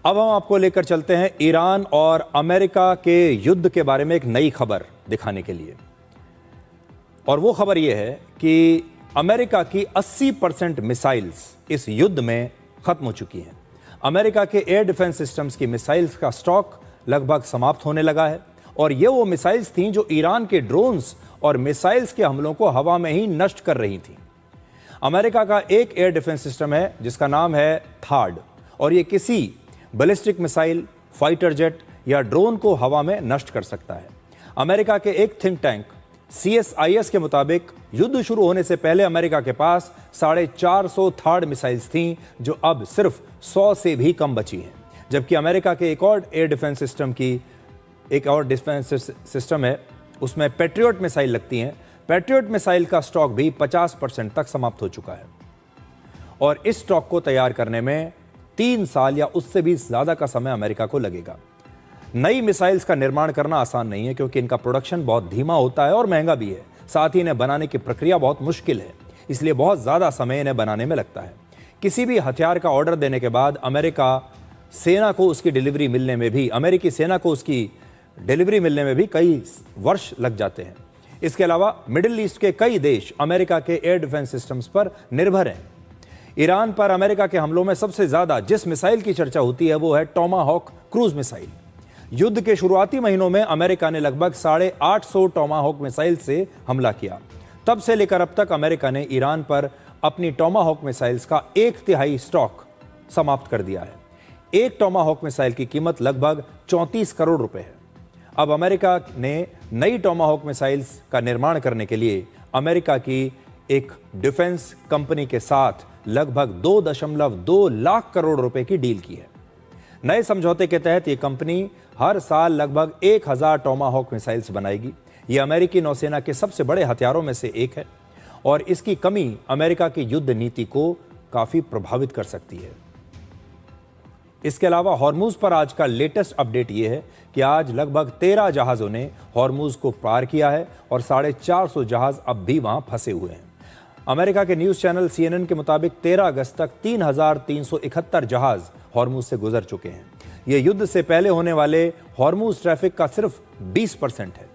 अब हम आपको लेकर चलते हैं ईरान और अमेरिका के युद्ध के बारे में एक नई खबर दिखाने के लिए। और वो खबर ये है कि अमेरिका की 80% मिसाइल्स इस युद्ध में खत्म हो चुकी हैं। अमेरिका के एयर डिफेंस सिस्टम्स की मिसाइल्स का स्टॉक लगभग समाप्त होने लगा है और ये वो मिसाइल्स थीं जो ईरान के ड्रोन्स और मिसाइल्स के हमलों को हवा में ही नष्ट कर रही थीं। अमेरिका का एक एयर डिफेंस सिस्टम है जिसका नाम है थाड और ये किसी बैलिस्टिक मिसाइल, फाइटर जेट या ड्रोन को हवा में नष्ट कर सकता है। अमेरिका के एक थिंक टैंक CSIS के मुताबिक युद्ध शुरू होने से पहले अमेरिका के पास 450 थाड मिसाइल्स थीं जो अब सिर्फ 100 से भी कम बची हैं। जबकि अमेरिका के एक और एयर डिफेंस सिस्टम है, उसमें पैट्रियट मिसाइल लगती हैं। पैट्रियट मिसाइल का स्टॉक भी 50% तक समाप्त हो चुका है और इस स्टॉक को तैयार करने में 3 साल या उससे भी ज्यादा का समय अमेरिका को लगेगा। नई मिसाइल्स का निर्माण करना आसान नहीं है क्योंकि इनका प्रोडक्शन बहुत धीमा होता है और महंगा भी है। साथ ही इन्हें बनाने की प्रक्रिया बहुत मुश्किल है, इसलिए बहुत ज्यादा समय इन्हें बनाने में लगता है। किसी भी हथियार का ऑर्डर देने के बाद अमेरिकी सेना को उसकी डिलीवरी मिलने में भी कई वर्ष लग जाते हैं। इसके अलावा मिडिल ईस्ट के कई देश अमेरिका के एयर डिफेंस सिस्टम्स पर निर्भर हैं। ईरान पर अमेरिका के हमलों में सबसे ज्यादा जिस मिसाइल की चर्चा होती है वो है टोमाहॉक क्रूज मिसाइल। युद्ध के शुरुआती महीनों में अमेरिका ने लगभग 850 टोमाहॉक मिसाइल से हमला किया। तब से लेकर अब तक अमेरिका ने ईरान पर अपनी टोमाहॉक मिसाइल्स का 1/3 स्टॉक समाप्त कर दिया है। एक टोमाहॉक मिसाइल की कीमत लगभग 34 करोड़ रुपए है। अब अमेरिका ने नई टोमाहॉक मिसाइल्स का निर्माण करने के लिए अमेरिका की एक डिफेंस कंपनी के साथ लगभग 2.2 लाख करोड़ रुपए की डील की है। नए समझौते के तहत यह कंपनी हर साल लगभग 1000 टोमाहॉक मिसाइल्स बनाएगी। यह अमेरिकी नौसेना के सबसे बड़े हथियारों में से एक है और इसकी कमी अमेरिका की युद्ध नीति को काफी प्रभावित कर सकती है। इसके अलावा हॉर्मुज पर आज का लेटेस्ट अपडेट यह है कि आज लगभग 13 जहाजों ने हॉर्मुज को पार किया है और 450 जहाज अब भी वहां फंसे हुए हैं। अमेरिका के न्यूज चैनल CNN के मुताबिक 13 अगस्त तक 3371 जहाज हॉर्मुज से गुजर चुके हैं। यह युद्ध से पहले होने वाले हॉर्मुज ट्रैफिक का सिर्फ 20% है।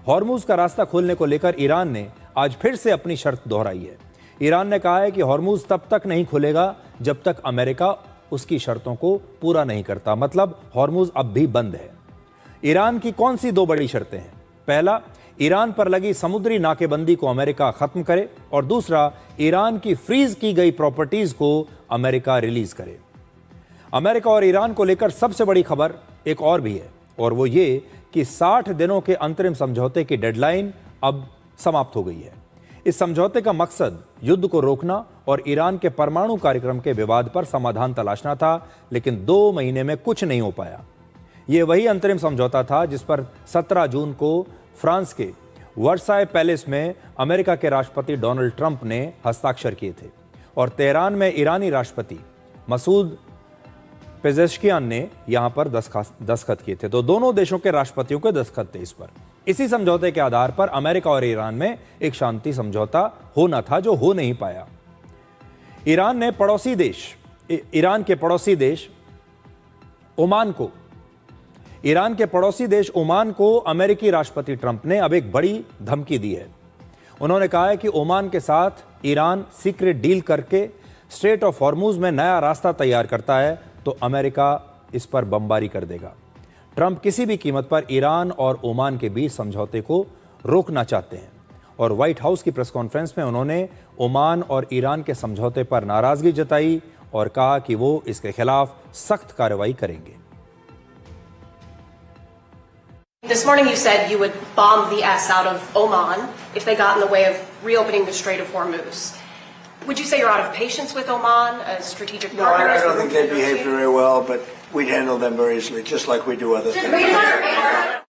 हॉर्मुज का रास्ता खोलने को लेकर ईरान ने आज फिर से अपनी शर्त दोहराई है। ईरान ने कहा है कि हॉर्मुज तब तक नहीं खुलेगा जब तक अमेरिका उसकी शर्तों को पूरा नहीं करता। मतलब हॉर्मुज अब भी बंद है। ईरान की कौन सी 2 बड़ी शर्तें हैं? पहला, ईरान पर लगी समुद्री नाकेबंदी को अमेरिका खत्म करे और दूसरा, ईरान की फ्रीज की गई प्रॉपर्टीज को अमेरिका रिलीज करे। अमेरिका और ईरान को लेकर सबसे बड़ी खबर एक और भी है और वो ये कि 60 दिनों के अंतरिम समझौते की डेडलाइन अब समाप्त हो गई है। इस समझौते का मकसद युद्ध को रोकना और ईरान के परमाणु कार्यक्रम के विवाद पर समाधान तलाशना था, लेकिन 2 महीने में कुछ नहीं हो पाया। यह वही अंतरिम समझौता था जिस पर 17 जून को फ्रांस के वर्साय पैलेस में अमेरिका के राष्ट्रपति डोनाल्ड ट्रंप ने हस्ताक्षर किए थे और तेहरान में ईरानी राष्ट्रपति मसूद पेजेश्कियान ने यहां पर दस्तखत किए थे। तो दोनों देशों के राष्ट्रपतियों के दस्तखत थे इस पर। इसी समझौते के आधार पर अमेरिका और ईरान में एक शांति समझौता होना था जो हो नहीं पाया। ईरान के पड़ोसी देश ओमान को अमेरिकी राष्ट्रपति ट्रंप ने अब एक बड़ी धमकी दी है। उन्होंने कहा है कि ओमान के साथ ईरान सीक्रेट डील करके स्ट्रेट ऑफ हॉर्मुज में नया रास्ता तैयार करता है तो अमेरिका इस पर बमबारी कर देगा। ट्रंप किसी भी कीमत पर ईरान और ओमान के बीच समझौते को रोकना चाहते हैं और व्हाइट हाउस की प्रेस कॉन्फ्रेंस में उन्होंने ओमान और ईरान के समझौते पर नाराजगी जताई और कहा कि वो इसके खिलाफ सख्त कार्रवाई करेंगे। This morning you said you would bomb the S out of Oman if they got in the way of reopening the Strait of Hormuz. Would you say you're out of patience with Oman, a strategic partner? No, I don't think they behave very well, but we'd handle them very easily, just like we do other things.